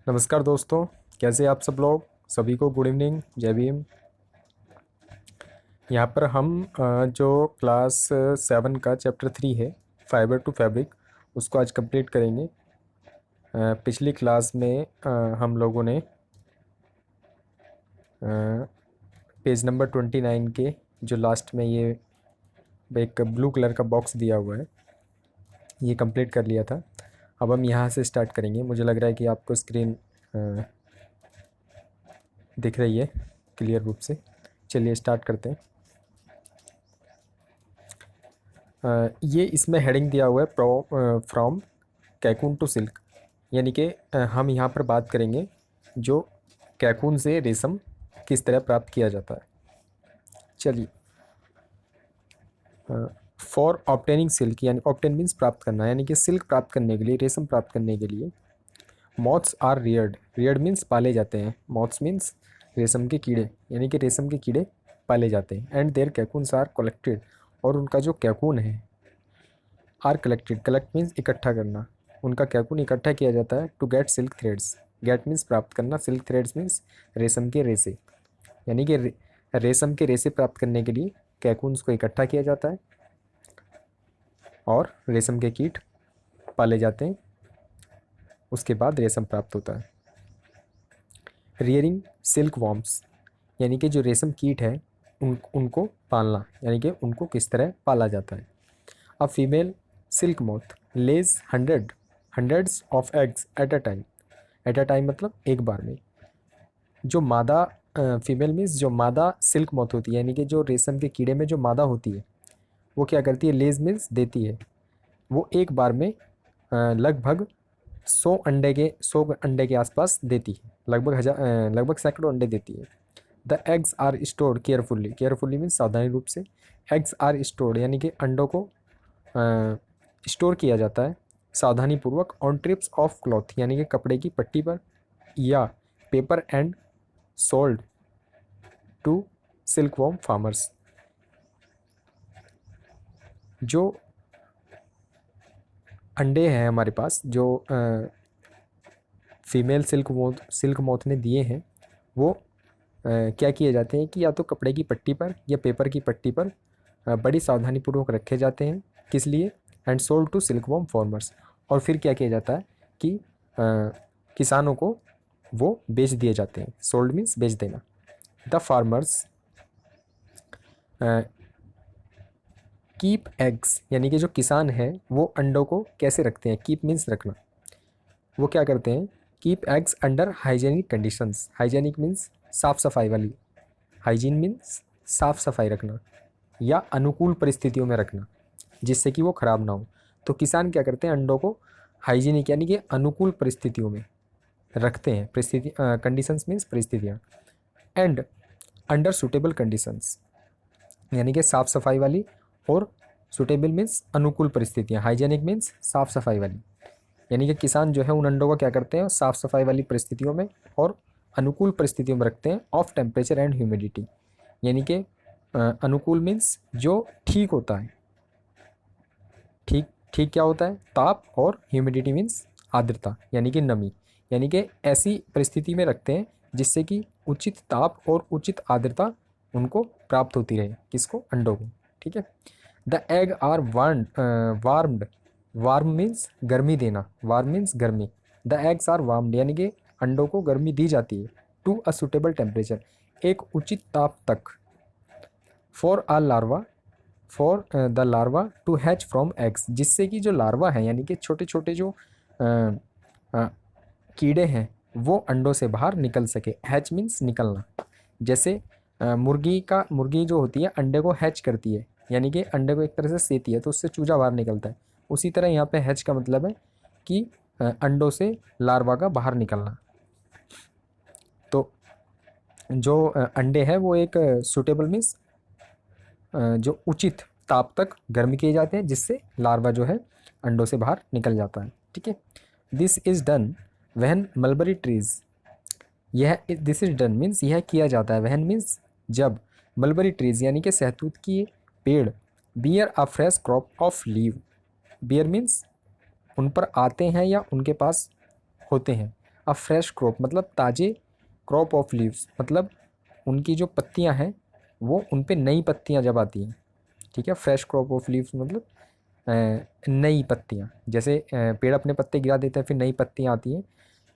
नमस्कार दोस्तों, कैसे आप सब लोग। सभी को गुड इवनिंग, जय भीम। यहाँ पर हम जो क्लास 7 का चैप्टर 3 है, फाइबर टू फैब्रिक, उसको आज कंप्लीट करेंगे। पिछली क्लास में हम लोगों ने पेज नंबर 29 के जो लास्ट में ये एक ब्लू कलर का बॉक्स दिया हुआ है, ये कंप्लीट कर लिया था। अब हम यहाँ से स्टार्ट करेंगे। मुझे लग रहा है कि आपको स्क्रीन दिख रही है क्लियर रूप से। चलिए स्टार्ट करते हैं। ये इसमें हेडिंग दिया हुआ है फ्रॉम कैकून टू सिल्क, यानी कि हम यहाँ पर बात करेंगे जो कैकून से रेशम किस तरह प्राप्त किया जाता है। चलिए, फॉर ऑब्टेनिंग सिल्क, यानी ऑब्टेन मीन्स प्राप्त करना, यानी कि सिल्क प्राप्त करने के लिए, रेशम प्राप्त करने के लिए moths are reared. Reared means पाले जाते हैं, मॉथ्स मीन्स रेशम के कीड़े, यानी कि रेशम के कीड़े पाले जाते हैं। एंड देयर कैकून्स आर कलेक्टेड, और उनका जो कैकून है, आर कलेक्टेड, कलेक्ट मीन्स इकट्ठा करना, उनका कैकून इकट्ठा किया जाता है to get silk threads. Get means प्राप्त करना, सिल्क थ्रेड्स मीन्स रेशम के रेसे, यानी कि रेशम के रेसे प्राप्त करने के लिए कैकून्स को इकट्ठा किया जाता है और रेशम के कीट पाले जाते हैं। उसके बाद रेशम प्राप्त होता है। रियरिंग सिल्क वॉर्म्स, यानी कि जो रेशम कीट है उनको पालना, यानी कि उनको किस तरह पाला जाता है। A female silk moth lays hundreds of eggs at a time. At a time मतलब एक बार में। जो मादा फीमेल मीन्स जो मादा सिल्क मोथ होती है, यानी कि जो रेशम के कीड़े में जो मादा होती है, वो क्या करती है, लेज मीन्स देती है। वो एक बार में लगभग 100 अंडे के आसपास देती है, लगभग सैकड़ों अंडे देती है। The eggs are stored carefully, carefully means सावधानी रूप से। एग्स आर स्टोर्ड यानी कि अंडों को स्टोर किया जाता है सावधानी पूर्वक ऑन ट्रिप्स ऑफ क्लॉथ, यानी कि कपड़े की पट्टी पर, या paper and sold to silkworm farmers. जो अंडे हैं हमारे पास, जो फीमेल सिल्क मोथ ने दिए हैं, वो क्या किए जाते हैं कि या तो कपड़े की पट्टी पर या पेपर की पट्टी पर बड़ी सावधानीपूर्वक रखे जाते हैं। किस लिए? And sold to silkworm farmers, और फिर क्या किया जाता है कि किसानों को वो बेच दिए जाते हैं। सोल्ड मीन्स बेच देना। द फार्मर्स कीप एग्स, यानी कि जो किसान हैं वो अंडों को कैसे रखते हैं, कीप मीन्स रखना। वो क्या करते हैं, keep eggs under hygienic conditions. Hygienic means साफ सफाई वाली, हाइजीन मीन्स साफ सफाई रखना, या अनुकूल परिस्थितियों में रखना जिससे कि वो ख़राब ना हो। तो किसान क्या करते हैं, अंडों को हाइजीनिक यानी कि अनुकूल परिस्थितियों में रखते हैं। परिस्थिति कंडीशंस मीन्स परिस्थितियाँ। एंड अंडर सुटेबल कंडीशंस, यानी कि साफ सफाई वाली, और सुटेबल मीन्स अनुकूल परिस्थितियाँ, हाइजीनिक मीन्स साफ सफाई वाली। यानी कि किसान जो है उन अंडों को क्या करते हैं, साफ सफाई वाली परिस्थितियों में और अनुकूल परिस्थितियों में रखते हैं। ऑफ टेम्परेचर एंड ह्यूमिडिटी, यानी कि अनुकूल मीन्स जो ठीक होता है। ठीक ठीक क्या होता है, ताप, और ह्यूमिडिटी मीन्स आर्द्रता यानी कि नमी, यानी कि ऐसी परिस्थिति में रखते हैं जिससे कि उचित ताप और उचित आर्द्रता उनको प्राप्त होती रहे। किसको? अंडों को। ठीक है। The egg are warmed, warm means गर्मी देना, वार्म मीन्स गर्मी। द एग्स आर वार्म्ड, यानी कि अंडों को गर्मी दी जाती है टू अ सुटेबल टेम्परेचर, एक उचित ताप तक। For a larva, for the larva to hatch from eggs, जिससे कि जो लार्वा है यानी कि छोटे छोटे जो कीड़े हैं वो अंडों से बाहर निकल सके। हैच मीन्स निकलना। जैसे मुर्गी जो होती है अंडे को हैच करती है, यानी कि अंडे को एक तरह से सेती है तो उससे चूजा बाहर निकलता है। उसी तरह यहाँ पे हैच का मतलब है कि अंडों से लार्वा का बाहर निकलना। तो जो अंडे हैं वो एक सुटेबल मीन्स जो उचित ताप तक गर्म किए जाते हैं जिससे लार्वा जो है अंडों से बाहर निकल जाता है। ठीक है। दिस इज़ डन वहन मलबरी ट्रीज, यह दिस इज डन मीन्स यह किया जाता है, वहन मीन्स जब, मलबरी ट्रीज यानी कि सहतूत की पेड़, bear a fresh crop of leave, bear means उन पर आते हैं या उनके पास होते हैं, अ फ्रेश क्रॉप मतलब ताज़े क्रॉप ऑफ लीव्स, मतलब उनकी जो पत्तियां हैं वो उन पे नई पत्तियां जब आती हैं, ठीक है। फ्रेश क्रॉप ऑफ लीव्स मतलब नई पत्तियां, जैसे पेड़ अपने पत्ते गिरा देते हैं फिर नई पत्तियां आती हैं,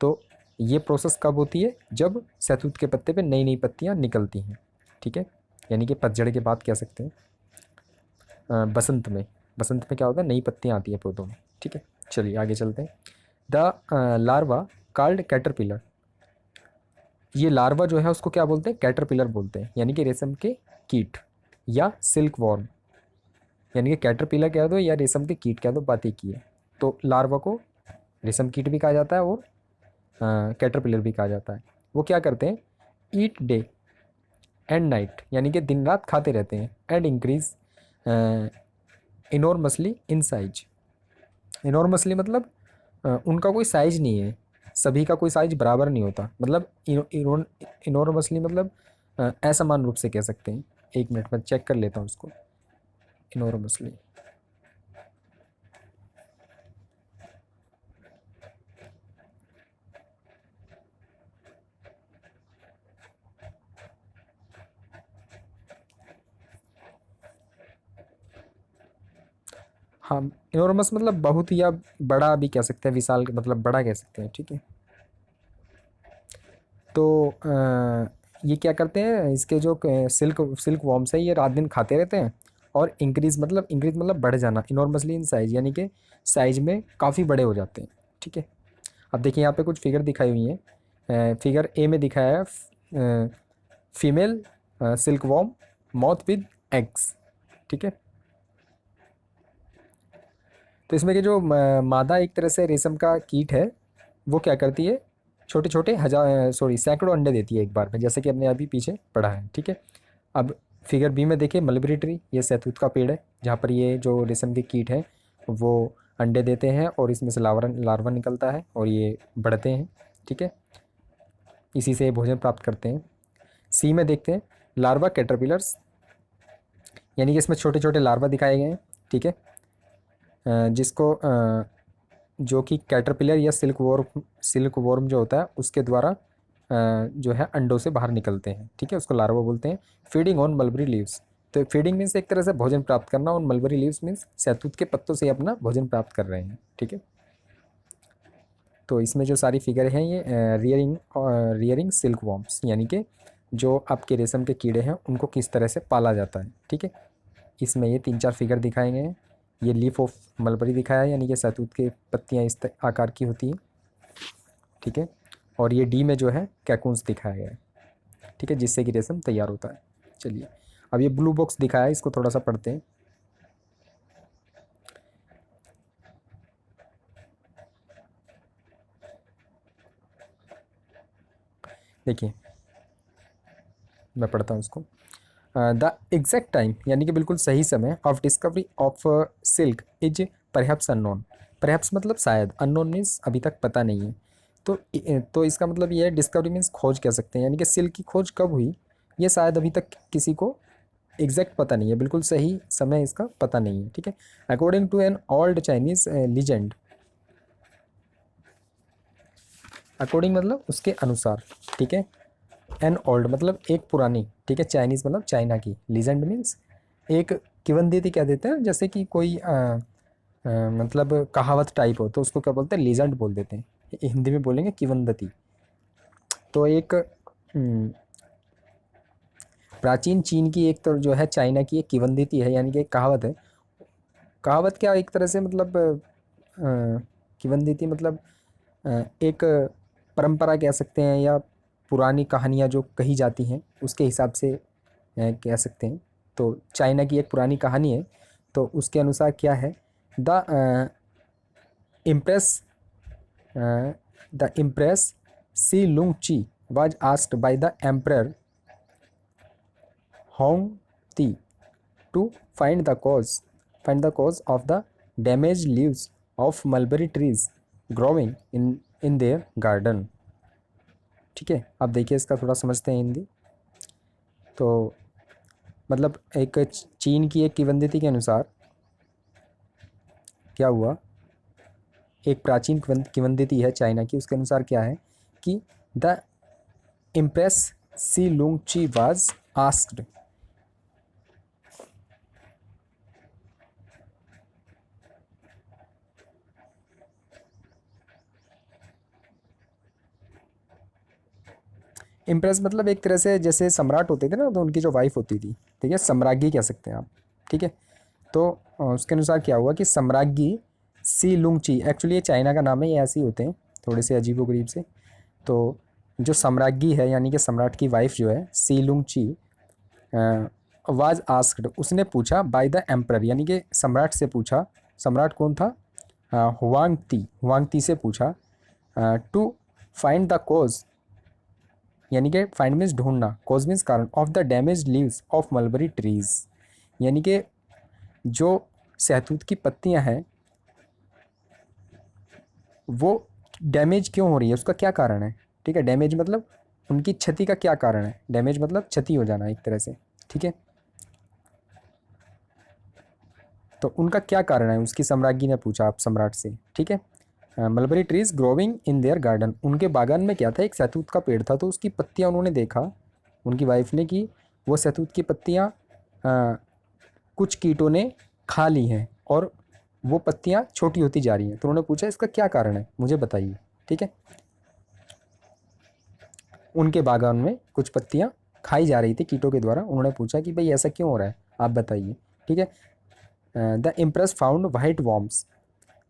तो ये प्रोसेस कब होती है, जब शहतूत के पत्ते पे नई नई पत्तियां निकलती हैं, ठीक है। यानी कि पतझड़ के बाद कह सकते हैं, बसंत में, बसंत में क्या होता है, नई पत्तियां आती है पौधों में, ठीक है। चलिए आगे चलते हैं। द लार्वा कॉल्ड कैटरपिलर, ये लार्वा जो है उसको क्या बोलते हैं, कैटरपिलर बोलते हैं, यानी कि रेशम के कीट या सिल्क वॉर्म, यानी कि कैटरपिलर कह दो या रेशम के कीट कह दो, बात एक ही है। तो लार्वा को रेशम कीट भी कहा जाता है और कैटरपिलर भी कहा जाता है। वो क्या करते हैं, ईट डे एंड नाइट, यानी कि दिन रात खाते रहते हैं, and increase enormously in size. Enormously मतलब उनका कोई साइज नहीं है, सभी का कोई साइज बराबर नहीं होता, मतलब इनॉर्मसली मतलब असमान रूप से कह सकते हैं। एक मिनट में चेक कर लेता हूँ उसको, इनॉर्मसली। हाँ, इनॉर्मस मतलब बहुत या बड़ा भी कह सकते हैं, विशाल मतलब बड़ा कह सकते हैं, ठीक है। तो ये क्या करते हैं, इसके जो सिल्क सिल्क वॉर्म्स है ये रात दिन खाते रहते हैं, और इंक्रीज मतलब बढ़ जाना, इनॉर्मसली इन साइज, यानी कि साइज में काफ़ी बड़े हो जाते हैं, ठीक है। अब देखिए यहाँ पे कुछ फिगर दिखाई हुई हैं। फिगर ए में दिखाया है female silk worm moth with eggs, ठीक है। तो इसमें कि जो मादा एक तरह से रेशम का कीट है, वो क्या करती है, छोटे छोटे सैकड़ों अंडे देती है एक बार में, जैसे कि हमने अभी पीछे पढ़ा है, ठीक है। अब फिगर बी में देखिए मलबरी ट्री, ये सहतूत का पेड़ है जहाँ पर ये जो रेशम के कीट हैं वो अंडे देते हैं और इसमें से लार्वा लार्वा निकलता है और ये बढ़ते हैं, ठीक है। इसी से भोजन प्राप्त करते हैं। सी में देखते हैं लार्वा कैटरपिलर्स, यानी कि इसमें छोटे छोटे लार्वा दिखाए गए हैं, ठीक है। जिसको जो कि कैटरपिलर या सिल्क वॉर्म जो होता है उसके द्वारा जो है अंडों से बाहर निकलते हैं, ठीक है, उसको लार्वा बोलते हैं। फीडिंग ऑन मलबरी लीव्स, तो फीडिंग मीन्स एक तरह से भोजन प्राप्त करना, और मलबरी लीव्स मीन्स सहतूत के पत्तों से अपना भोजन प्राप्त कर रहे हैं, ठीक है। तो इसमें जो सारी फिगर हैं ये रियरिंग सिल्क वॉर्म्स, यानी कि जो आपके रेशम के कीड़े हैं उनको किस तरह से पाला जाता है, ठीक है। इसमें ये 3-4 फिगर दिखाए गए हैं। ये लीफ ऑफ मलबरी दिखाया है, यानी कि सहतूत के पत्तियाँ इस आकार की होती हैं, ठीक है। और ये डी में जो है कैकून्स दिखाया गया है, ठीक है, जिससे कि रेशम तैयार होता है। चलिए अब ये ब्लू बॉक्स दिखाया है, इसको थोड़ा सा पढ़ते हैं। देखिए मैं पढ़ता हूँ इसको। द एग्जैक्ट टाइम, यानी कि बिल्कुल सही समय of discovery of silk is perhaps unknown. Perhaps मतलब शायद, अननोन मीन्स अभी तक पता नहीं है। तो इसका मतलब ये है, डिस्कवरी मीन्स खोज कह सकते हैं, यानी कि सिल्क की खोज कब हुई ये शायद अभी तक किसी को एग्जैक्ट पता नहीं है, बिल्कुल सही समय इसका पता नहीं है, ठीक है। According to an old Chinese legend, according मतलब उसके अनुसार, ठीक है। एन ओल्ड मतलब एक पुरानी, ठीक है, चाइनीज़ मतलब चाइना की, लीजेंड मीन्स एक किवंदती कह देते हैं, जैसे कि कोई मतलब कहावत टाइप हो तो उसको क्या बोलते हैं, लीजेंड बोल देते हैं, हिंदी में बोलेंगे किवंदती। तो एक प्राचीन चीन की एक, तो जो है चाइना की एक किवंदती है, यानी कि एक कहावत है। कहावत क्या एक तरह से मतलब किवंदती मतलब एक परंपरा कह सकते हैं, या पुरानी कहानियाँ जो कही जाती हैं उसके हिसाब से कह सकते हैं। तो चाइना की एक पुरानी कहानी है, तो उसके अनुसार क्या है, द इम्प्रेस द इम्प्रेस सी लुंग ची was asked by the emperor Hong Ti to find the cause of the damaged leaves of mulberry trees growing in their garden, ठीक है। अब देखिए इसका थोड़ा समझते हैं हिंदी। तो मतलब एक चीन की एक किवंदती के अनुसार क्या हुआ, एक प्राचीन किवंदती है चाइना की, उसके अनुसार क्या है कि द इम्प्रेस सी लुंग ची वाज आस्क्ड। इम्प्रेस मतलब एक तरह से जैसे सम्राट होते थे ना, तो उनकी जो वाइफ होती थी, ठीक है, सम्राज्ञी कह सकते हैं आप, ठीक है। तो उसके अनुसार क्या हुआ कि सम्राज्ञी सी लुंगची, एक्चुअली ये चाइना का नाम है, ये ऐसे ही होते हैं थोड़े से अजीबोगरीब से। तो जो सम्राज्ञी है यानी कि सम्राट की वाइफ जो है सी लुंगची वाज आस्क्ड, उसने पूछा बाय द एम्परर, यानी कि सम्राट से पूछा। सम्राट कौन था? हुआंगती से पूछा टू फाइंड द कॉज, यानी कि फाइंड मीन्स ढूंढना, कॉज मीन्स कारण, of the damage leaves of mulberry trees, यानी कि जो सहतूत की पत्तियां हैं वो डैमेज क्यों हो रही है, उसका क्या कारण है, ठीक है। डैमेज मतलब उनकी क्षति का क्या कारण है, डैमेज मतलब क्षति हो जाना एक तरह से, ठीक है। तो उनका क्या कारण है, उसकी सम्राज्ञी ने पूछा आप सम्राट से, ठीक है। Mulberry trees growing in their garden, उनके बागान में क्या था, एक सहतूत का पेड़ था, तो उसकी पत्तियां उन्होंने देखा, उनकी वाइफ ने, कि वो सहतूत की पत्तियां कुछ कीटों ने खा ली हैं और वो पत्तियां छोटी होती जा रही हैं। तो उन्होंने पूछा इसका क्या कारण है, मुझे बताइए, ठीक है। उनके बागान में कुछ पत्तियां खाई जा रही थी कीटों के द्वारा, उन्होंने पूछा कि भाई ऐसा क्यों हो रहा है, आप बताइए, ठीक है। The impress found white worms,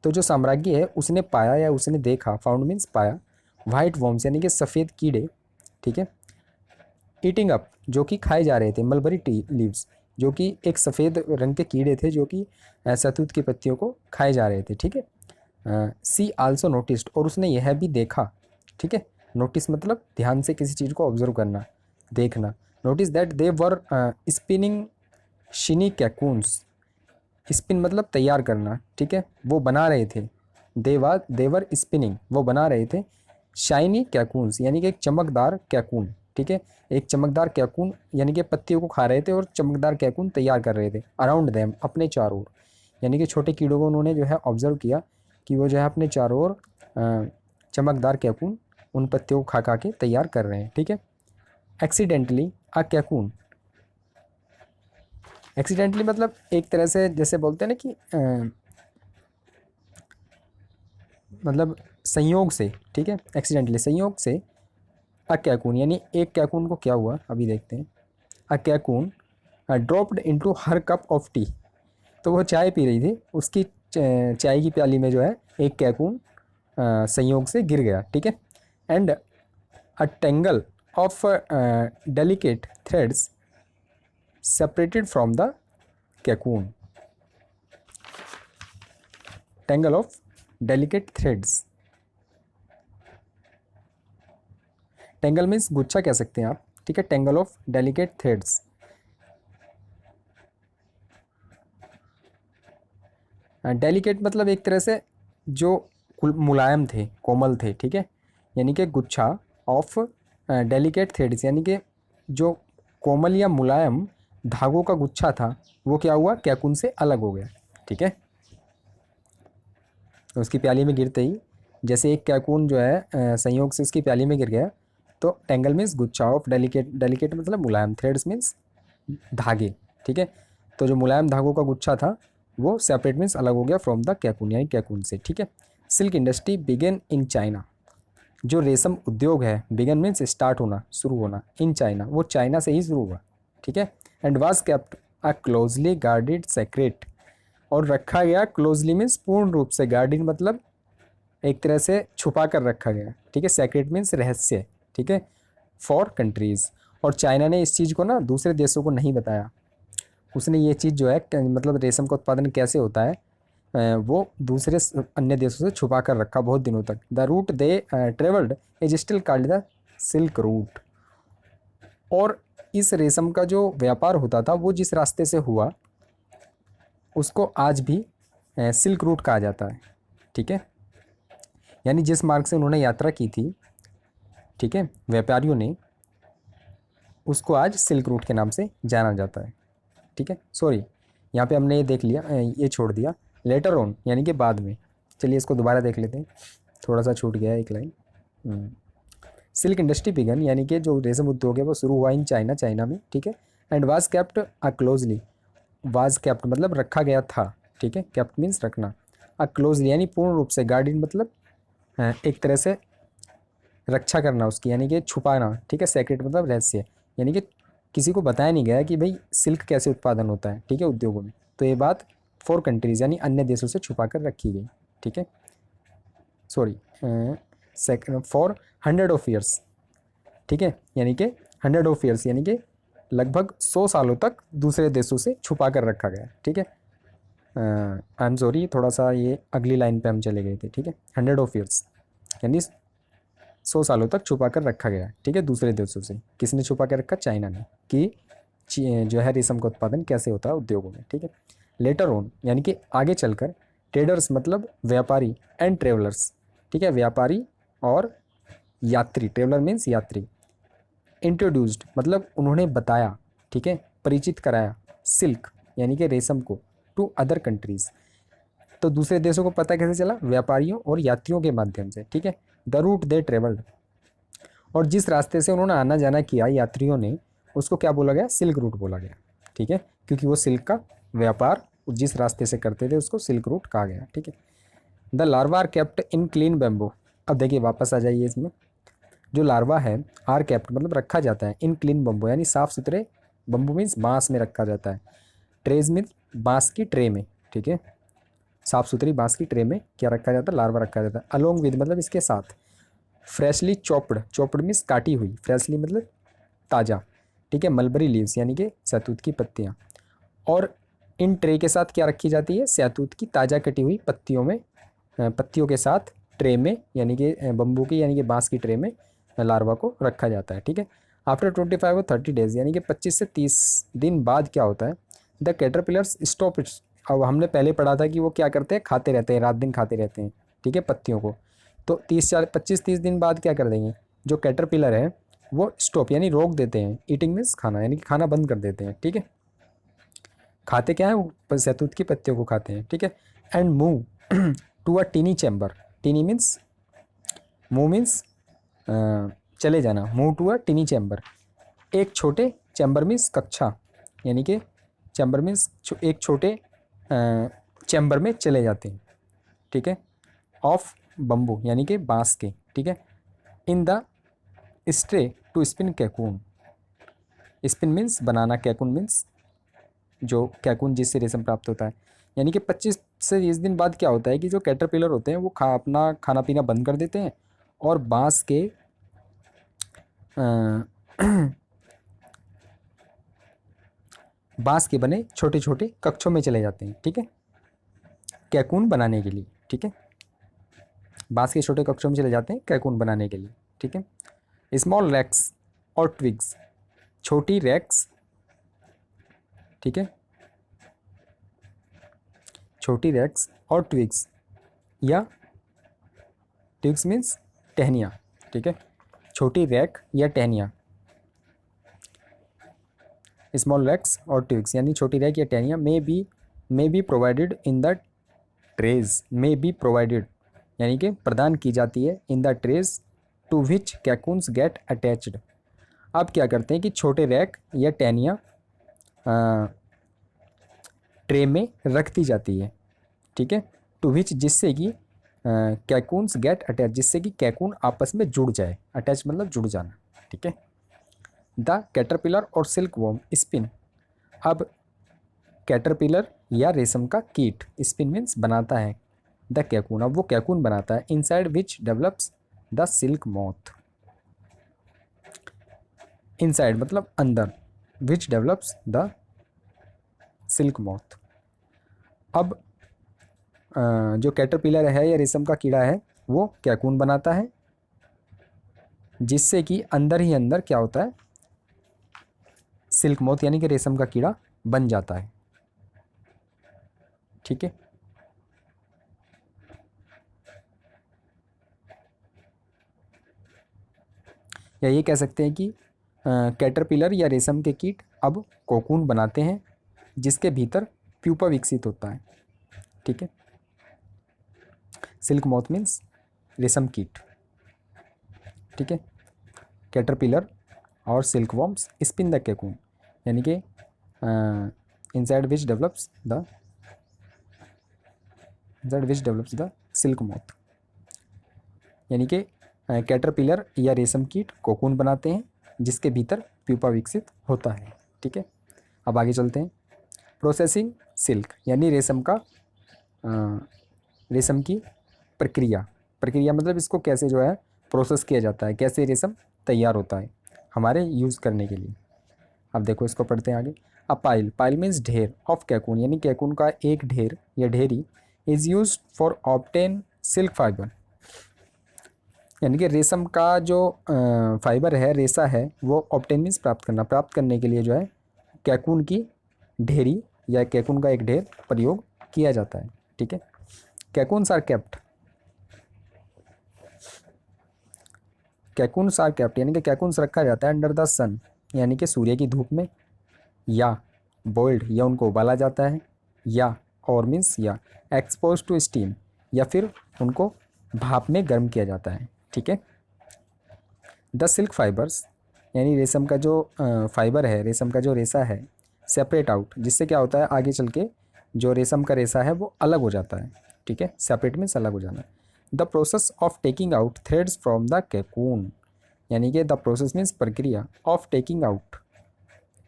तो जो साम्राज्ञी है उसने पाया या उसने देखा, फाउंड मीन्स पाया, वाइट वॉर्म्स यानी कि सफ़ेद कीड़े, ठीक है, ईटिंग अप जो कि खाए जा रहे थे, मलबरी टी लीव्स जो कि एक सफ़ेद रंग के कीड़े थे जो कि सहतूत की पत्तियों को खाए जा रहे थे, ठीक है। सी आल्सो नोटिस्ड, और उसने यह भी देखा, ठीक है। नोटिस मतलब ध्यान से किसी चीज़ को ऑब्जर्व करना, देखना। Notice that they were spinning shiny cocoons, spin मतलब तैयार करना, ठीक है, वो बना रहे थे। देवर स्पिनिंग, वो बना रहे थे शाइनी कैकून्स, यानी कि एक चमकदार कैकून, ठीक है। एक चमकदार कैकून यानी कि पत्तियों को खा रहे थे और चमकदार कैकून तैयार कर रहे थे अराउंड देम, अपने चारों ओर, यानी कि छोटे कीड़ों को उन्होंने जो है ऑब्जर्व किया कि वो जो है अपने चारों ओर चमकदार कैकून उन पत्तियों को खा खा के तैयार कर रहे हैं, ठीक है। एक्सीडेंटली अ कैकून, एक्सीडेंटली मतलब एक तरह से जैसे बोलते हैं ना कि मतलब संयोग से, ठीक है, एक्सीडेंटली संयोग से। अ कैकून यानी एक कैकून को क्या हुआ अभी देखते हैं। A cocoon dropped into her cup of tea, तो वो चाय पी रही थी, उसकी चाय की प्याली में जो है एक कैकून संयोग से गिर गया, ठीक है। And a tangle of delicate threads separated from the cocoon, tangle of delicate threads, tangle means गुच्छा कह सकते हैं आप, ठीक है, tangle of delicate threads. Delicate मतलब एक तरह से जो मुलायम थे, कोमल थे, ठीक है, यानी कि गुच्छा ऑफ डेलिकेट थ्रेड्स यानी कि जो कोमल या मुलायम धागों का गुच्छा था वो क्या हुआ, कैकून से अलग हो गया, ठीक है। तो उसकी प्याली में गिरते ही जैसे एक कैकून जो है संयोग से उसकी प्याली में गिर गया, तो टेंगल मीन्स गुच्छा ऑफ डेलिकेट, डेलिकेट मतलब मुलायम, थ्रेड्स मीन्स धागे, ठीक है। तो जो मुलायम धागों का गुच्छा था वो सेपरेट मीन्स अलग हो गया फ्रॉम द कैकून यानी कैकून से, ठीक है। Silk industry began in China, जो रेशम उद्योग है, बिगन मीन्स स्टार्ट होना, शुरू होना, इन चाइना वो चाइना से ही शुरू हुआ, ठीक है। And was kept a closely guarded secret, और रखा गया, क्लोजली मीन्स पूर्ण रूप से, गार्डेड मतलब एक तरह से छुपा कर रखा गया, ठीक है, सेक्रेट मीन्स रहस्य, ठीक है, फॉर कंट्रीज़। और चाइना ने इस चीज़ को ना दूसरे देशों को नहीं बताया, उसने ये चीज़ जो है मतलब रेशम का उत्पादन कैसे होता है वो दूसरे अन्य देशों से छुपा कर रखा बहुत दिनों तक। The route they travelled is still called the silk route, और इस रेशम का जो व्यापार होता था वो जिस रास्ते से हुआ उसको आज भी सिल्क रूट कहा जाता है, ठीक है। यानी जिस मार्ग से उन्होंने यात्रा की थी, ठीक है, व्यापारियों ने, उसको आज सिल्क रूट के नाम से जाना जाता है, ठीक है। सॉरी, यहाँ पे हमने ये देख लिया, ये छोड़ दिया, लेटर ऑन यानी कि बाद में। चलिए इसको दोबारा देख लेते हैं, थोड़ा सा छूट गया है एक लाइन। सिल्क इंडस्ट्री बिगन यानी कि जो रेशम उद्योग है वो शुरू हुआ इन चाइना, चाइना में, ठीक है। And was kept a closely, was kept मतलब रखा गया था, ठीक है। केप्ट मीन्स रखना, अ क्लोजली यानी पूर्ण रूप से, गार्डियन मतलब एक तरह से रक्षा करना उसकी, यानी कि छुपाना, ठीक है। सेक्रेट मतलब रहस्य, यानी कि किसी को बताया नहीं गया कि भाई सिल्क कैसे उत्पादन होता है, ठीक है, उद्योगों में। तो ये बात फॉर कंट्रीज़ यानी अन्य देशों से छुपा कर रखी गई, ठीक है। Sorry, second for 100 of years, ठीक है, यानी कि 100 ऑफ ईयर्स यानी कि लगभग 100 सालों तक दूसरे देशों से छुपा कर रखा गया, ठीक है। आई एम सॉरी, थोड़ा सा ये अगली लाइन पे हम चले गए थे, ठीक है। 100 ऑफ ईयर्स यानी 100 सालों तक छुपा कर रखा गया, ठीक है, दूसरे देशों से। किसने छुपा कर रखा? चाइना ने, कि जो है रेशम का उत्पादन कैसे होता है उद्योगों में, ठीक है। लेटर ऑन यानी कि आगे चलकर, ट्रेडर्स मतलब व्यापारी, एंड ट्रेवलर्स, ठीक है, व्यापारी और यात्री, ट्रेवलर मीन्स यात्री। इंट्रोड्यूस्ड मतलब उन्होंने बताया, ठीक है, परिचित कराया, सिल्क यानी कि रेशम को, टू अदर कंट्रीज़। तो दूसरे देशों को पता कैसे चला? व्यापारियों और यात्रियों के माध्यम से, ठीक है। द रूट दे ट्रेवल्ड, और जिस रास्ते से उन्होंने आना जाना किया यात्रियों ने, उसको क्या बोला गया? सिल्क रूट बोला गया, ठीक है, क्योंकि वो सिल्क का व्यापार जिस रास्ते से करते थे उसको सिल्क रूट कहा गया, ठीक है। The larva are kept in clean bamboo, अब देखिए वापस आ जाइए इसमें। जो लार्वा है, आर केप्ट मतलब रखा जाता है, इन क्लीन बम्बू यानी साफ सुथरे, बम्बू मीन्स बांस में रखा जाता है, ट्रेज मीन्स बांस की ट्रे में, ठीक है, साफ सुथरी बांस की ट्रे में क्या रखा जाता है? लार्वा रखा जाता है। अलोंग विद मतलब इसके साथ, फ्रेशली चॉप्ड, चॉप्ड मीन्स काटी हुई, फ्रेशली मतलब ताज़ा, ठीक है, मलबरी लीव्स यानी कि शहतूत की पत्तियाँ, और इन ट्रे के साथ क्या रखी जाती है? शहतूत की ताज़ा कटी हुई पत्तियों में, पत्तियों के साथ ट्रे में, यानी कि बम्बू की यानी कि बांस की ट्रे में लार्वा को रखा जाता है, ठीक है। आफ्टर 25 और 30 डेज यानी कि 25 से 30 दिन बाद क्या होता है? द कैटरपिलर्स स्टॉप इट्स, अब हमने पहले पढ़ा था कि वो क्या करते हैं? खाते रहते हैं, रात दिन खाते रहते हैं, ठीक है, पत्तियों को। तो 25-30 दिन बाद क्या कर देंगे? जो कैटरपिलर है वो स्टॉप यानी रोक देते हैं, ईटिंग मीन्स खाना, यानी कि खाना बंद कर देते हैं, ठीक है। खाते क्या है? वो शहतूत की पत्तियों को खाते हैं, ठीक है। And move to a tiny chamber, tiny means, move means चले जाना, move to a tiny chamber, एक छोटे, चैम्बर मीन्स कक्षा, यानी कि चैम्बर मीन्स एक छोटे चैम्बर में चले जाते हैं, ठीक है, ऑफ बम्बू यानी कि बांस के, ठीक है। In the stray to spin cocoon, spin means बनाना, कैकून मीन्स जो कैकून जिससे रेशम प्राप्त होता है। यानी कि 25 से 30 दिन बाद क्या होता है कि जो कैटरपिलर होते हैं वो अपना खाना पीना बंद कर देते हैं और बांस के बांस के बने छोटे छोटे कक्षों में चले जाते हैं, ठीक है, कैकून बनाने के लिए, ठीक है। बांस के छोटे कक्षों में चले जाते हैं कैकून बनाने के लिए, ठीक है। स्मॉल रैक्स और ट्विग्स, छोटी रैक्स, ठीक है, छोटी रैक्स और ट्विग्स, या ट्विग्स मीन्स टहनियाँ, ठीक है, छोटी रैक या टहनियाँ, स्मॉल रैक्स और ट्विग्स यानी छोटी रैक या टहनियाँ, may be provided in the trays, may be provided यानी कि प्रदान की जाती है, in the trays to which cocoons get attached. अब क्या करते हैं कि छोटे रैक या टहनियाँ ट्रे में रख दी जाती है, ठीक है, टू विच जिससे कि कैकून्स गेट अटैच, जिससे कि कैकून आपस में जुड़ जाए, अटैच मतलब जुड़ जाना, ठीक है। द कैटरपिलर और सिल्क वॉर्म स्पिन, अब कैटरपिलर या रेशम का कीट स्पिन मीन्स बनाता है, द कैकून, अब वो कैकून बनाता है, inside which develops the silk moth, inside मतलब अंदर, which develops the silk moth. अब जो कैटरपिलर है या रेशम का कीड़ा है वो कैकून बनाता है, जिससे कि अंदर ही अंदर क्या होता है? सिल्क मॉथ यानी कि रेशम का कीड़ा बन जाता है, ठीक है। या ये कह सकते हैं कि कैटरपिलर या रेशम के कीट अब कोकून बनाते हैं जिसके भीतर प्यूपा विकसित होता है, ठीक है। सिल्क मॉथ मीन्स रेशम कीट, ठीक है। कैटरपिलर और silk worms spin the cocoon, यानी कि inside which develops the silk moth, यानी कि कैटरपिलर या रेशम कीट कोकून बनाते हैं जिसके भीतर प्यूपा विकसित होता है। ठीक है, अब आगे चलते हैं। प्रोसेसिंग सिल्क, यानी रेशम की प्रक्रिया मतलब इसको कैसे जो है प्रोसेस किया जाता है, कैसे रेशम तैयार होता है हमारे यूज़ करने के लिए। अब देखो इसको पढ़ते हैं आगे। अ पाइल मीन्स ढेर ऑफ कैकून, यानी कैकून का एक ढेर या ढेरी is use for obtain silk fibre, यानी कि रेशम का जो फाइबर है, रेशा है, वो ऑब्टेन मीन्स प्राप्त करने के लिए जो है कैकून की ढेरी या कैकून का एक ढेर प्रयोग किया जाता है। ठीक है, कैकून्स आर केप्ट यानी कि कैकून्स रखा जाता है अंडर द सन, यानी कि सूर्य की धूप में, या बॉइल्ड या उनको उबाला जाता है, या और मीन्स या एक्सपोज टू स्टीम या फिर उनको भाप में गर्म किया जाता है। ठीक है, द सिल्क फाइबर्स, यानी रेशम का जो फाइबर है, रेशम का जो रेशा है, सेपरेट आउट, जिससे क्या होता है आगे चल के जो रेशम का रेशा है वो अलग हो जाता है। ठीक है, सेपरेट मीन्स अलग हो जाना। The process of taking out threads from the cocoon, यानी कि द प्रोसेस मीन्स प्रक्रिया ऑफ टेकिंग आउट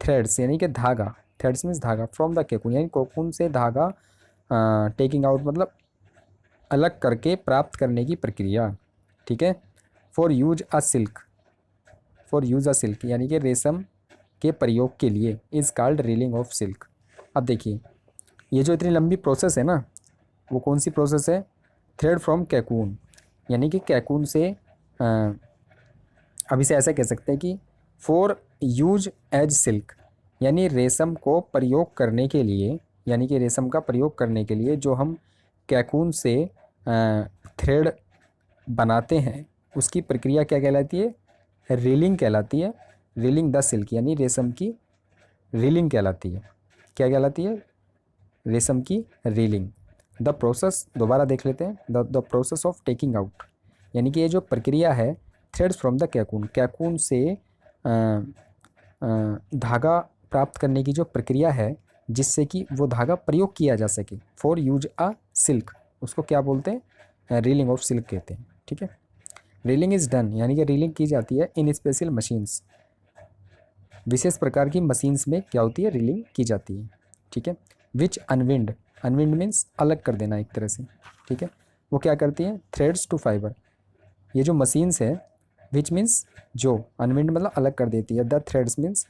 थ्रेड्स, यानी कि धागा, थ्रेड्स मीन्स धागा, फ्रॉम द कैकून, यानी कोकून से धागा टेकिंग आउट मतलब अलग करके प्राप्त करने की प्रक्रिया। ठीक है, फॉर यूज अ सिल्क, यानी कि रेशम के प्रयोग के लिए is called reeling of silk. अब देखिए ये जो इतनी लंबी प्रोसेस है ना, वो कौन सी प्रोसेस है? थ्रेड फ्रॉम कैकून, यानी कि कैकून से अब इसे ऐसा कह सकते हैं कि फॉर यूज एज सिल्क, यानी रेशम को प्रयोग करने के लिए, यानी कि रेशम का प्रयोग करने के लिए जो हम कैकून से थ्रेड बनाते हैं उसकी प्रक्रिया क्या कहलाती है? रीलिंग कहलाती है। रीलिंग द सिल्क, यानी रेशम की रीलिंग कहलाती है। क्या कहलाती है? रेशम की रीलिंग। द प्रोसेस दोबारा देख लेते हैं। The process of taking out, यानी कि ये जो प्रक्रिया है थ्रेड्स फ्रॉम द कैकून, कैकून से धागा प्राप्त करने की जो प्रक्रिया है जिससे कि वो धागा प्रयोग किया जा सके, फॉर यूज अ सिल्क, उसको क्या बोलते हैं? रीलिंग ऑफ सिल्क कहते हैं। ठीक है, रीलिंग इज़ डन, यानी कि रीलिंग की जाती है इन स्पेशल मशीन्स, विशेष प्रकार की मशीन्स में क्या होती है? रीलिंग की जाती है। ठीक है, विच अनविंड, अनविंड मीन्स अलग कर देना एक तरह से। ठीक है, वो क्या करती हैं? थ्रेड्स टू फाइबर, ये जो मशीन्स है, विच मीन्स जो, अनविंड मतलब अलग कर देती है, द थ्रेड्स मीन्स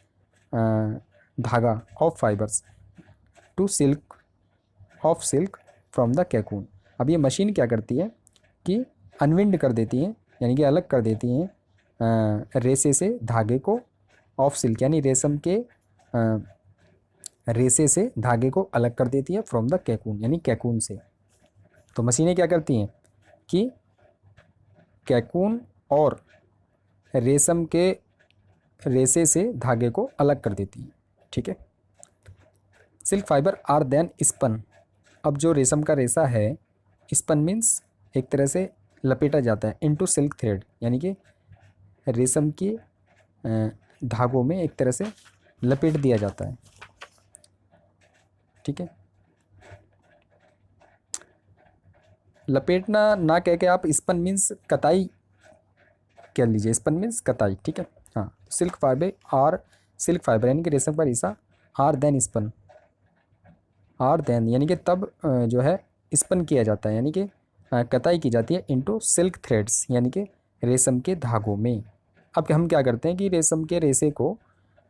धागा, of fibres, to silk, of silk from the cocoon. अब ये मशीन क्या करती है कि अनविंड कर देती हैं, यानी कि अलग कर देती हैं रेशे से धागे को, ऑफ सिल्क यानी रेशम के रेशे से धागे को अलग कर देती है, फ्रॉम द कैकून यानी कैकून से। तो मशीनें क्या करती हैं कि कैकून और रेशम के रेशे से धागे को अलग कर देती हैं। ठीक है, silk fibre are then spun. अब जो रेशम का रेशा है, स्पन मीन्स एक तरह से लपेटा जाता है, इनटू सिल्क थ्रेड, यानी कि रेशम के धागों में एक तरह से लपेट दिया जाता है। ठीक है, लपेटना ना कह के आप स्पन मीन्स कताई कह लीजिए, स्पन मीन्स कताई। ठीक है, हाँ, सिल्क फाइबर यानी कि रेशम का रेशा, are then spun, are then यानी कि तब जो है स्पन किया जाता है, यानी कि कताई की जाती है, इनटू सिल्क थ्रेड्स यानी कि रेशम के धागों में। अब हम क्या करते हैं कि रेशम के रेशे को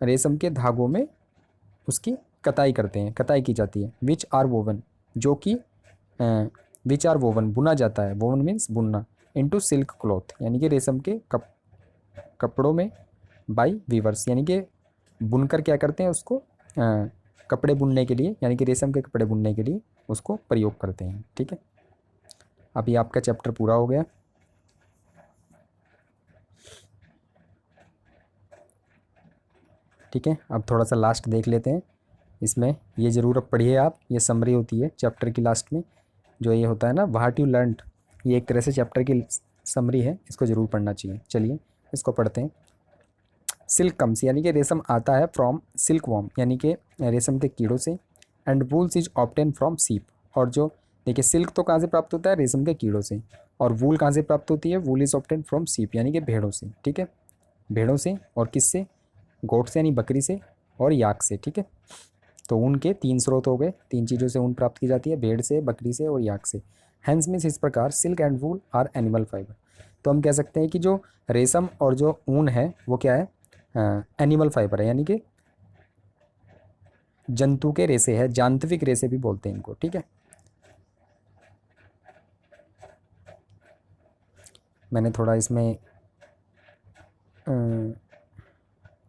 रेशम के धागों में उसकी कताई करते हैं, कताई की जाती है, विच आर वोवन, जो कि विच आर वोवन बुना जाता है, वोवन मीन्स बुनना, इनटू सिल्क क्लॉथ यानी कि रेशम के कपड़ों में, बाय वीवर्स यानी कि बुनकर क्या करते हैं उसको कपड़े बुनने के लिए, यानी कि रेशम के कपड़े बुनने के लिए उसको प्रयोग करते हैं। ठीक है, अभी आपका चैप्टर पूरा हो गया। ठीक है, अब थोड़ा सा लास्ट देख लेते हैं। इसमें ये ज़रूर अब पढ़िए आप, ये समरी होती है चैप्टर की लास्ट में, जो ये होता है ना व्हाट यू लर्नड, ये एक तरह से चैप्टर की समरी है, इसको ज़रूर पढ़ना चाहिए। चलिए इसको पढ़ते हैं। सिल्क कम्स यानी कि रेशम आता है फ्रॉम सिल्क वॉर्म यानी कि रेशम के कीड़ों से। And wools is obtain from सीप, और जो देखिए सिल्क तो कहाँ से प्राप्त होता है, रेशम के कीड़ों से। और वूल कहाँ से प्राप्त होती है, वूल इज ऑब्टेन फ्रॉम सीप यानी कि भेड़ों से। ठीक है, भेड़ों से और किससे, गोट से यानी बकरी से, और याक से। ठीक है, तो ऊन के 3 स्रोत हो गए, 3 चीज़ों से ऊन प्राप्त की जाती है, भेड़ से, बकरी से और याक से। हैंस मीन्स इस प्रकार silk and wool are animal fibre. तो हम कह सकते हैं कि जो रेशम और जो ऊन है वो क्या है, एनिमल फाइबर है, यानी कि जंतु के रेशे है, जांतविक रेशे भी बोलते हैं इनको। ठीक है, मैंने थोड़ा इसमें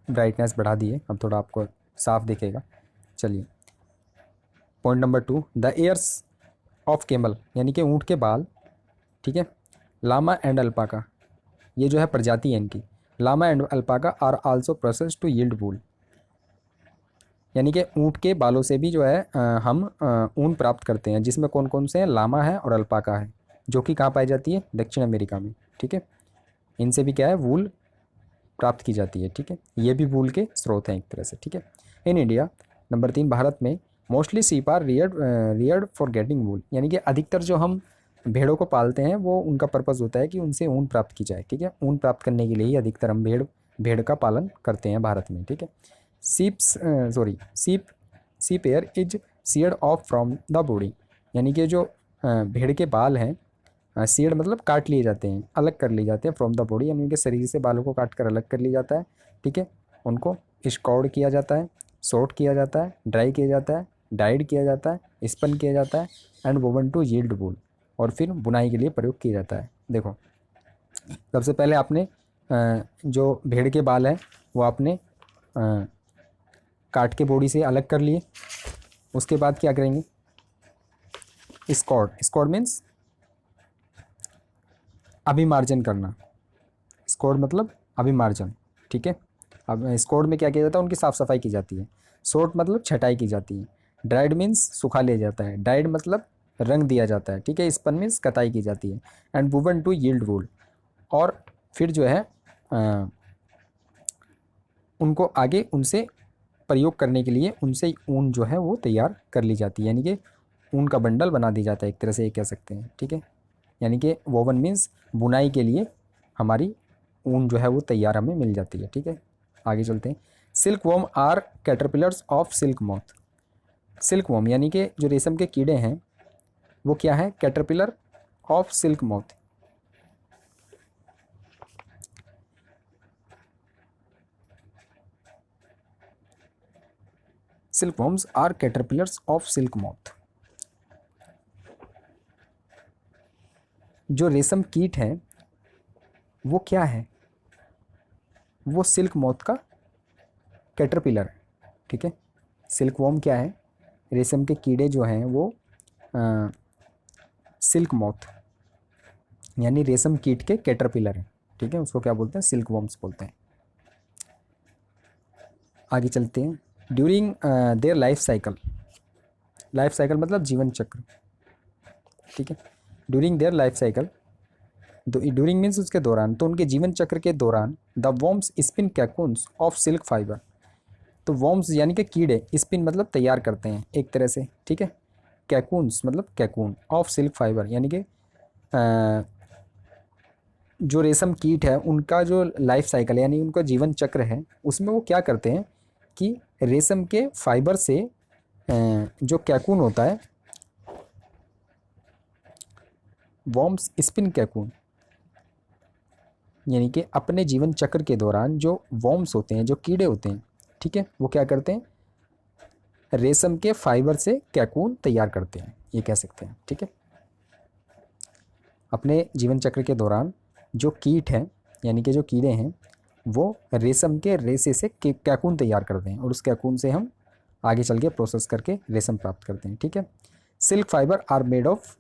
ब्राइटनेस बढ़ा दी है, अब थोड़ा आपको साफ दिखेगा। चलिए, point number 2, the hairs of camel यानी कि ऊँट के बाल। ठीक है, लामा एंड अल्पाका, ये जो है प्रजाति है इनकी। Llama and alpaca are also process to yield wool, यानी कि ऊँट के बालों से भी जो है हम ऊन प्राप्त करते हैं, जिसमें कौन कौन से हैं, लामा है और अल्पाका है, जो कि कहाँ पाई जाती है, दक्षिण अमेरिका में। ठीक है, इनसे भी क्या है, वूल प्राप्त की जाती है। ठीक है, ये भी वूल के स्रोत हैं एक तरह से। ठीक है, इन इंडिया, नंबर 3, भारत में मोस्टली सीप आर रियर्ड फॉर गेटिंग वूल, यानी कि अधिकतर जो हम भेड़ों को पालते हैं वो उनका पर्पज़ होता है कि उनसे ऊन प्राप्त की जाए। ठीक है, ऊन प्राप्त करने के लिए ही अधिकतर हम भेड़ का पालन करते हैं भारत में। ठीक है, sheep sheep hair is sheared off from the body, यानी कि जो भेड़ के बाल हैं, सीयर्ड मतलब काट लिए जाते हैं, अलग कर लिए जाते हैं, फ्रॉम द बॉडी यानी उनके शरीर से बालों को काट कर अलग कर लिया जाता है। ठीक है, उनको स्कॉर्ड किया जाता है, सोट किया जाता है, ड्राई किया जाता है, डाइड किया जाता है, स्पन किया जाता है, एंड वोवन टू यील्ड वूल, और फिर बुनाई के लिए प्रयोग किया जाता है। देखो, सबसे पहले आपने जो भेड़ के बाल हैं वो आपने काट के बॉडी से अलग कर लिए। उसके बाद क्या करेंगे, स्कॉर्ड मीन्स अभिमार्जन करना, स्कॉर्ड मतलब अभिमार्जन। ठीक है, अब स्कॉर्ड में क्या किया जाता है, उनकी साफ़ सफाई की जाती है। सोट मतलब छटाई की जाती है। ड्राइड मीन्स सुखा लिया जाता है। डाइड मतलब रंग दिया जाता है। ठीक है, स्पन मीन्स कताई की जाती है। एंड वुवन टू यील्ड वूल, और फिर जो है उनको आगे उनसे प्रयोग करने के लिए उनसे ऊन जो है वो तैयार कर ली जाती है, यानी कि ऊन का बंडल बना दी जाता है एक तरह से, ये कह सकते हैं। ठीक है, यानी कि वोवन मीन्स बुनाई के लिए हमारी ऊन जो है वो तैयार हमें मिल जाती है। ठीक है, आगे चलते हैं। Silkworm are caterpillars of silk moth. Silkworm यानी कि जो रेशम के कीड़े हैं वो क्या है, caterpillar of silk moth. Silkworms are caterpillars of silk moth. जो रेशम कीट है वो क्या है, वो सिल्क मॉथ का कैटरपिलर है। ठीक है, सिल्क वॉर्म क्या है, रेशम के कीड़े जो हैं वो सिल्क मॉथ यानी रेशम कीट के कैटरपिलर हैं। ठीक है, उसको क्या बोलते हैं, सिल्क वॉर्म्स बोलते हैं। आगे चलते हैं। ड्यूरिंग देयर लाइफ साइकिल मतलब जीवन चक्र। ठीक है, during their life cycle, during means उसके दौरान, तो उनके जीवन चक्र के दौरान the worms spin cocoons of silk fibre. तो वॉर्म्स यानी कि कीड़े, स्पिन मतलब तैयार करते हैं एक तरह से। ठीक है, कैकून्स मतलब कैकून ऑफ सिल्क फाइबर, यानी कि जो रेशम कीट है उनका जो लाइफ साइकिल यानी उनका जीवन चक्र है, उसमें वो क्या करते हैं कि रेशम के फाइबर से जो कैकून होता है, वॉर्म्स स्पिन कैकून, यानी कि अपने जीवन चक्र के दौरान जो वॉर्म्स होते हैं, जो कीड़े होते हैं, ठीक है, वो क्या करते हैं, रेशम के फाइबर से कैकून तैयार करते हैं, ये कह सकते हैं। ठीक है, अपने जीवन चक्र के दौरान जो कीट हैं यानी कि जो कीड़े हैं वो रेशम के रेशे से कैकून तैयार करते हैं, और उस कैकून से हम आगे चल के प्रोसेस करके रेशम प्राप्त करते हैं। ठीक है, silk fibre are made of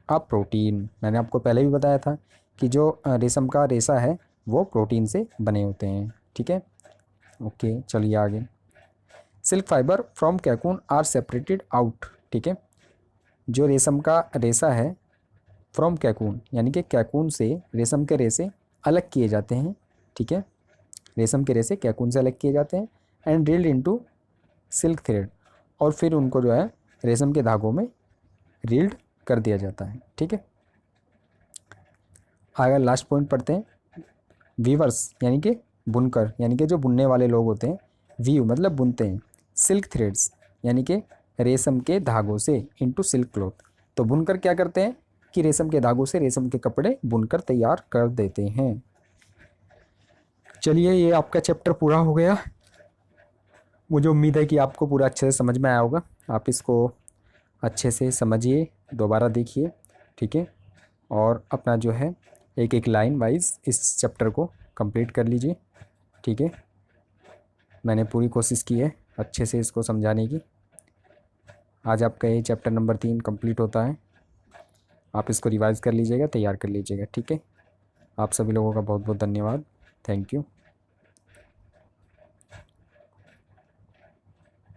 a protein. मैंने आपको पहले भी बताया था कि जो रेशम का रेशा है वो प्रोटीन से बने होते हैं। ठीक है, ओके, चलिए आगे। Silk fibre from cocoon are separated out. ठीक है, जो रेशम का रेशा है फ्रॉम कैकून यानी कि कैकून से रेशम के रेशे अलग किए जाते हैं। ठीक है, रेशम के रेसे कैकून से अलग किए जाते हैं and drilled into silk thread, और फिर उनको जो है रेशम के धागों में रील्ड कर दिया जाता है। ठीक है, आगे लास्ट पॉइंट पढ़ते हैं। वीवर्स यानी कि बुनकर, यानी कि जो बुनने वाले लोग होते हैं, वीव मतलब बुनते हैं, सिल्क थ्रेड्स यानी कि रेशम के धागों से इनटू सिल्क क्लॉथ, तो बुनकर क्या करते हैं कि रेशम के धागों से रेशम के कपड़े बुनकर तैयार कर देते हैं। चलिए, ये आपका चैप्टर पूरा हो गया। मुझे उम्मीद है कि आपको पूरा अच्छे से समझ में आया होगा। आप इसको अच्छे से समझिए, दोबारा देखिए, ठीक है, और अपना जो है एक एक लाइन वाइज इस चैप्टर को कंप्लीट कर लीजिए। ठीक है, मैंने पूरी कोशिश की है अच्छे से इसको समझाने की। आज आपका ये चैप्टर नंबर 3 कंप्लीट होता है। आप इसको रिवाइज़ कर लीजिएगा, तैयार कर लीजिएगा। ठीक है, आप सभी लोगों का बहुत बहुत धन्यवाद। Thank you.